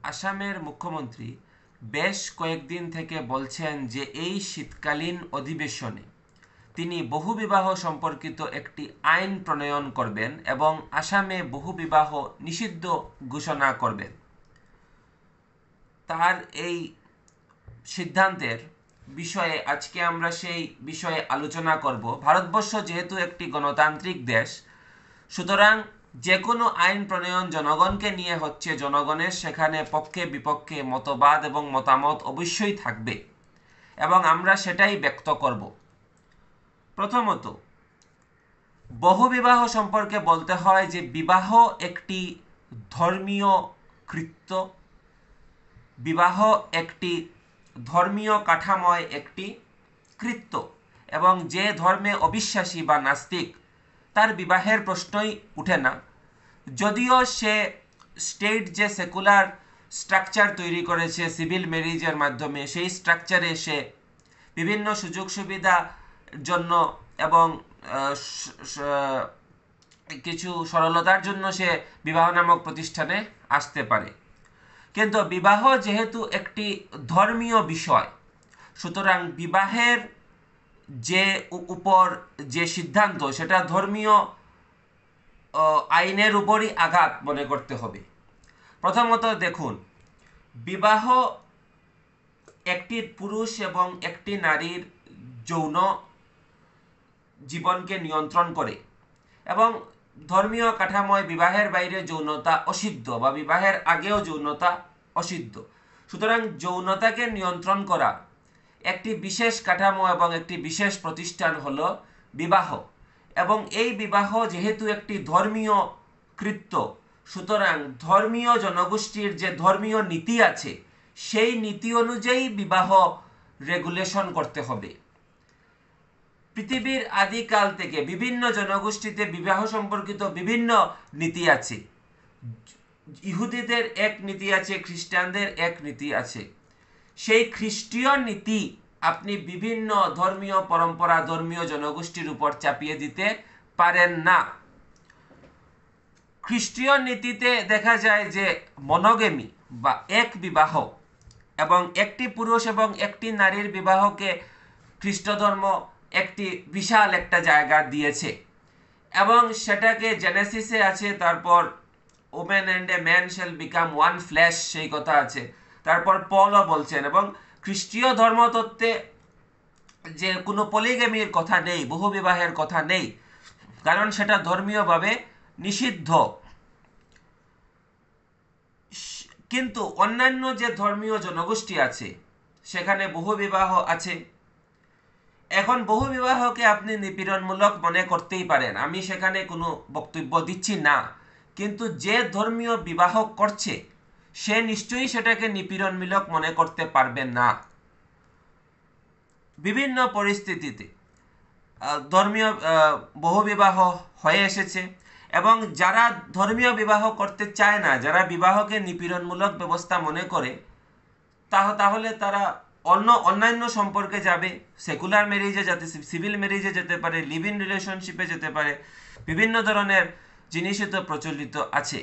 আসামের মুখ্যমন্ত্রী বেশ কয়েকদিন থেকে বলছেন যে এই শীতকালীন অধিবেশনে তিনি বহুবিবাহ সম্পর্কিত একটি আইন প্রণয়ন করবেন এবং আসামে বহুবিবাহ নিষিদ্ধ ঘোষণা করবেন। তার এই সিদ্ধান্তের বিষয়ে আজকে আমরা সেই বিষয়ে আলোচনা করব। ভারতবর্ষ যেহেতু একটি গণতান্ত্রিক দেশ, সুতরাং যে কোনো আইন প্রণয়ন জনগণকে নিয়ে হচ্ছে, জনগণের সেখানে পক্ষে বিপক্ষে মতবাদ এবং মতামত অবশ্যই থাকবে এবং আমরা সেটাই ব্যক্ত করব। প্রথমত, বহুবিবাহ সম্পর্কে বলতে হয় যে বিবাহ একটি ধর্মীয় কৃত্য, বিবাহ একটি ধর্মীয় কাঠামোয় একটি কৃত্য এবং যে ধর্মে অবিশ্বাসী বা নাস্তিক তার বিবাহের প্রশ্নই উঠে না। যদিও সে স্টেট যে সেকুলার স্ট্রাকচার তৈরি করেছে সিভিল ম্যারেজের মাধ্যমে, সেই স্ট্রাকচারে সে বিভিন্ন সুযোগ সুবিধা জন্য এবং কিছু সরলতার জন্য সে বিবাহ নামক প্রতিষ্ঠানে আসতে পারে, কিন্তু বিবাহ যেহেতু একটি ধর্মীয় বিষয়, সুতরাং বিবাহের যে উপর যে সিদ্ধান্ত সেটা ধর্মীয় আইনের উপরই আঘাত মনে করতে হবে। প্রথমত দেখুন, বিবাহ একটি পুরুষ এবং একটি নারীর যৌন জীবনকে নিয়ন্ত্রণ করে এবং ধর্মীয় কাঠামোয় বিবাহের বাইরে যৌনতা অসিদ্ধ বা বিবাহের আগেও যৌনতা অসিদ্ধ। সুতরাং যৌনতাকে নিয়ন্ত্রণ করা একটি বিশেষ কাঠামো এবং একটি বিশেষ প্রতিষ্ঠান হলো বিবাহ, এবং এই বিবাহ যেহেতু একটি ধর্মীয় কৃত্য, সুতরাং ধর্মীয় জনগোষ্ঠীর যে ধর্মীয় নীতি আছে সেই নীতি অনুযায়ী বিবাহ রেগুলেশন করতে হবে। পৃথিবীর আদিকাল থেকে বিভিন্ন জনগোষ্ঠীতে বিবাহ সম্পর্কিত বিভিন্ন নীতি আছে। ইহুদিদের এক নীতি আছে, খ্রিস্টানদের এক নীতি আছে। সেই খ্রিস্টীয় নীতি আপনি বিভিন্ন ধর্মীয় পরম্পরা, ধর্মীয় জনগোষ্ঠীর উপর চাপিয়ে দিতে পারেন না। খ্রিস্টীয় নীতিতে দেখা যায় যে মনোগেমি বা এক বিবাহ এবং একটি পুরুষ এবং একটি নারীর বিবাহকে খ্রিস্ট ধর্ম একটি বিশাল একটা জায়গা দিয়েছে এবং সেটাকে জেনেসিসে আছে, তারপর women and a man shall become one flash সেই কথা আছে, তারপর পলও বলছেন, এবং খ্রিস্টীয় ধর্মতত্ত্বে যে কোনো পলিগেমির কথা নেই, বহু বিবাহের কথা নেই, কারণ সেটা ধর্মীয়ভাবে নিষিদ্ধ। কিন্তু অন্যান্য যে ধর্মীয় জনগোষ্ঠী আছে সেখানে বহু বিবাহ আছে। এখন বহু বিবাহকে আপনি নিপীড়নমূলক মনে করতেই পারেন, আমি সেখানে কোনো বক্তব্য দিচ্ছি না, কিন্তু যে ধর্মীয় বিবাহ করছে সে নিশ্চয়ই সেটাকে নিপীড়নমূলক মনে করতে পারবে না। বিভিন্ন পরিস্থিতিতে ধর্মীয় বহুবিবাহ হয়ে এসেছে এবং যারা ধর্মীয় বিবাহ করতে চায় না, যারা বিবাহকে নিপীড়নমূলক ব্যবস্থা মনে করে, তাহলে তারা অন্যান্য সম্পর্কে যাবে, সেকুলার ম্যারেজে যেতে, সিভিল ম্যারেজে যেতে পারে, লিভ ইন রিলেশনশিপে যেতে পারে, বিভিন্ন ধরনের জিনিসই তো প্রচলিত আছে।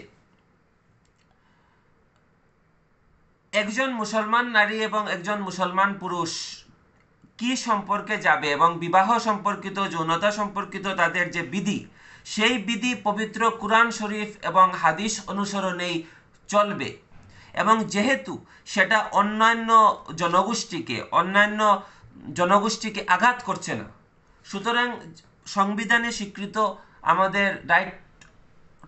একজন মুসলমান নারী এবং একজন মুসলমান পুরুষ কি সম্পর্কে যাবে এবং বিবাহ সম্পর্কিত, যৌনতা সম্পর্কিত তাদের যে বিধি, সেই বিধি পবিত্র কুরআন শরীফ এবং হাদিস অনুসরণেই চলবে। এবং যেহেতু সেটা অন্যান্য জনগোষ্ঠীকে আঘাত করছে না, সুতরাং সংবিধানে স্বীকৃত আমাদের রাইট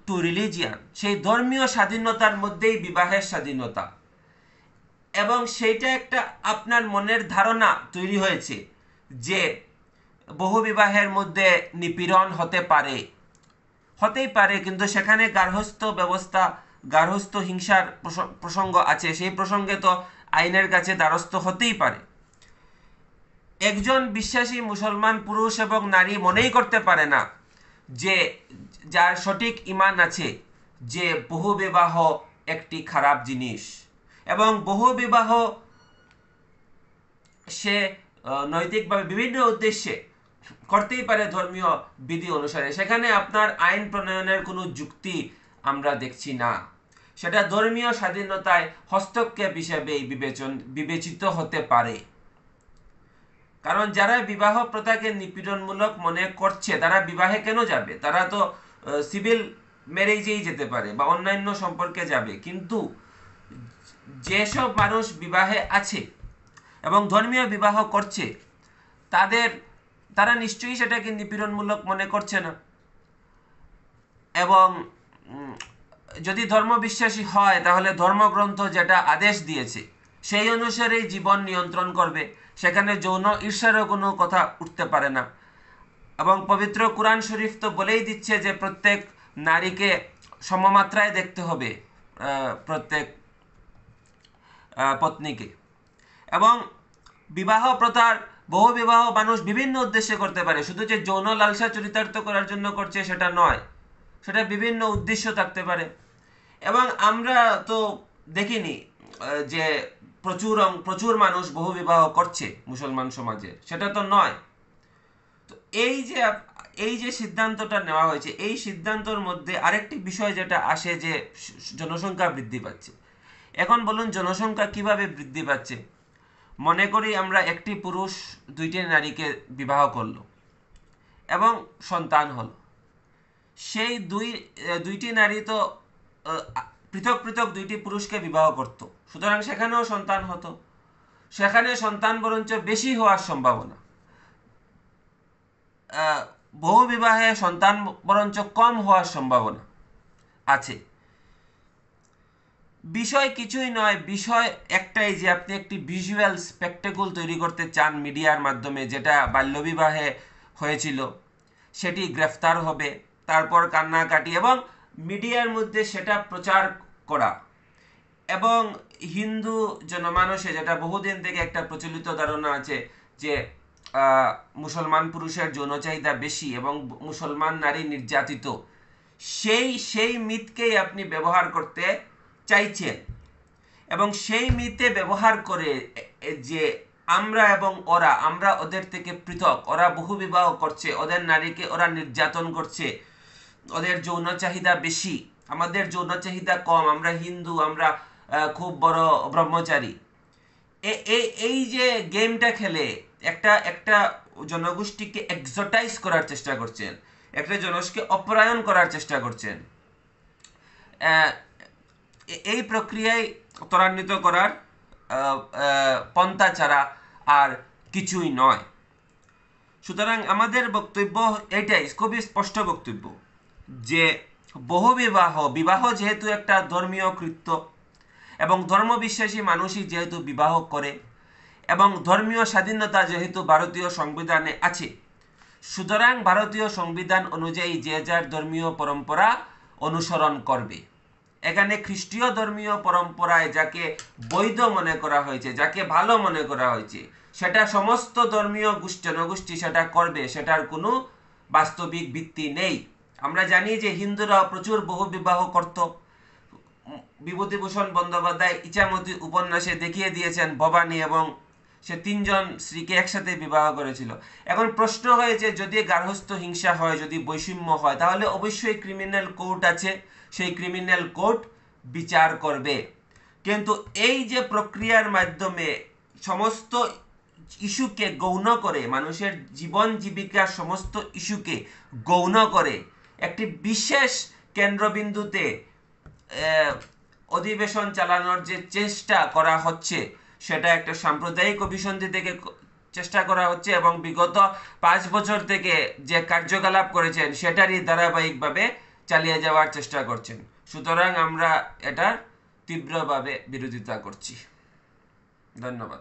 টু রিলিজিয়ান, সেই ধর্মীয় স্বাধীনতার মধ্যেই বিবাহের স্বাধীনতা, এবং সেইটা একটা আপনার মনের ধারণা তৈরি হয়েছে যে বহুবিবাহের মধ্যে নিপীড়ন হতেই পারে, কিন্তু সেখানে গার্হস্থ্য হিংসার প্রসঙ্গ আছে, সেই প্রসঙ্গে তো আইনের কাছে দ্বারস্থ হতেই পারে। একজন বিশ্বাসী মুসলমান পুরুষ এবং নারী মনেই করতে পারে না, যে যার সঠিক ঈমান আছে, যে বহুবিবাহ একটি খারাপ জিনিস এবং বহুবিবাহ সে নৈতিকভাবে বিভিন্ন উদ্দেশ্যে করতেই পারে ধর্মীয় বিধি অনুসারে, সেখানে আপনার আইন প্রণয়নের কোনো যুক্তি আমরা দেখছি না। সেটা ধর্মীয় স্বাধীনতায় হস্তক্ষেপ হিসেবেই বিবেচিত হতে পারে। কারণ যারা বিবাহ প্রথাকে নিপীড়নমূলক মনে করছে তারা বিবাহে কেন যাবে? তারা তো সিভিল ম্যারেজেই যেতে পারে বা অন্যান্য সম্পর্কে যাবে। কিন্তু যেসব মানুষ বিবাহে আছে এবং ধর্মীয় বিবাহ করছে তারা নিশ্চয়ই সেটাকে নিপীড়নমূলক মনে করছে না। এবং যদি ধর্মবিশ্বাসী হয় তাহলে ধর্মগ্রন্থ যেটা আদেশ দিয়েছে সেই অনুসারেই জীবন নিয়ন্ত্রণ করবে। সেখানে যৌন ঈর্ষারও কোনো কথা উঠতে পারে না। এবং পবিত্র কুরআন শরীফ তো বলেই দিচ্ছে যে প্রত্যেক নারীকে সমমাত্রায় দেখতে হবে প্রত্যেক পত্নীকে। এবং বিবাহ প্রথার বহু বিবাহ মানুষ বিভিন্ন উদ্দেশ্যে করতে পারে, শুধু যে যৌন লালসা চরিতার্থ করার জন্য করছে সেটা নয়, সেটা বিভিন্ন উদ্দেশ্য থাকতে পারে। এবং আমরা তো দেখিনি যে প্রচুর মানুষ বহু বিবাহ করছে মুসলমান সমাজে, সেটা তো নয়। তো এই যে সিদ্ধান্তটা নেওয়া হয়েছে, এই সিদ্ধান্তর মধ্যে আরেকটি বিষয় যেটা আসে যে জনসংখ্যা বৃদ্ধি পাচ্ছে। এখন বলুন জনসংখ্যা কিভাবে বৃদ্ধি পাচ্ছে? মনে করি আমরা একটি পুরুষ দুইটি নারীকে বিবাহ করলো এবং সন্তান হলো। সেই দুইটি নারী তো পৃথক পৃথক দুইটি পুরুষকে বিবাহ করত, সুতরাং সেখানেও সন্তান হতো। সেখানে সন্তান বরঞ্চ বেশি হওয়ার সম্ভাবনা। বহু বিবাহে সন্তান বরঞ্চ কম হওয়ার সম্ভাবনা আছে। বিষয় কিছুই নয়, বিষয় একটাই যে আপনি একটি ভিজুয়াল স্পেকটেকল তৈরি করতে চান মিডিয়ার মাধ্যমে। যেটা বাল্যবিবাহে হয়েছিল সেটি গ্রেফতার হবে, তারপর কান্নাকাটি এবং মিডিয়ার মধ্যে সেটা প্রচার করা। এবং হিন্দু জনমানসে যেটা বহুদিন থেকে একটা প্রচলিত ধারণা আছে যে মুসলমান পুরুষের যৌন চাহিদা বেশি এবং মুসলমান নারী নির্যাতিত, সেই মিথকেই আপনি ব্যবহার করতে চাইছেন। এবং সেই মিথে ব্যবহার করে যে আমরা এবং আমরা ওদের থেকে পৃথক, ওরা বহু বিবাহ করছে, ওদের নারীকে ওরা নির্যাতন করছে, ওদের যৌন চাহিদা বেশি, আমাদের যৌন চাহিদা কম, আমরা হিন্দু, আমরা খুব বড় ব্রহ্মচারী। এই যে গেমটা খেলে একটা জনগোষ্ঠীকে এক্সোটাইজ করার চেষ্টা করছেন, একটা জনগোষ্ঠীকে অপরায়ণ করার চেষ্টা করছেন। এই প্রক্রিয়ায় ত্বরান্বিত করার পন্থা ছাড়া আর কিছুই নয়। সুতরাং আমাদের বক্তব্য এটাই, খুবই স্পষ্ট বক্তব্য যে বহু বিবাহ যেহেতু একটা ধর্মীয় কৃত্য এবং ধর্মবিশ্বাসী মানুষই যেহেতু বিবাহ করে এবং ধর্মীয় স্বাধীনতা যেহেতু ভারতীয় সংবিধানে আছে, সুতরাং ভারতীয় সংবিধান অনুযায়ী যে যার ধর্মীয় পরম্পরা অনুসরণ করবে। এখানে খ্রিস্টীয় ধর্মীয় পরম্পরায় যাকে বৈধ মনে করা হয়েছে, যাকে ভালো মনে করা হয়েছে, সেটা সমস্ত ধর্মীয় জনগোষ্ঠী সেটা করবে, সেটার কোনো বাস্তবিক ভিত্তি নেই। আমরা জানি যে হিন্দুরা প্রচুর বহু বিবাহ করত। বিভূতিভূষণ বন্দ্যোপাধ্যায় ইচ্ছামতি উপন্যাসে দেখিয়ে দিয়েছেন ভবানী এবং সে 3 জন স্ত্রীকে একসাথে বিবাহ করেছিল। এখন প্রশ্ন হয়েছে যদি গার্হস্থ্য হিংসা হয়, যদি বৈষম্য হয়, তাহলে অবশ্যই ক্রিমিনাল কোর্ট আছে, সেই ক্রিমিনাল কোর্ট বিচার করবে। কিন্তু এই যে প্রক্রিয়ার মাধ্যমে সমস্ত ইস্যুকে গৌণ করে, মানুষের জীবন জীবিকার সমস্ত ইস্যুকে গৌণ করে একটি বিশেষ কেন্দ্রবিন্দুতে অধিবেশন চালানোর যে চেষ্টা করা হচ্ছে, সেটা একটা সাম্প্রদায়িক অভিসন্ধি থেকে চেষ্টা করা হচ্ছে এবং বিগত 5 বছর থেকে যে কার্যকলাপ করেছেন সেটারই ধারাবাহিকভাবে চালিয়ে যাওয়ার চেষ্টা করছেন। সুতরাং আমরা এটার তীব্রভাবে বিরোধিতা করছি। ধন্যবাদ।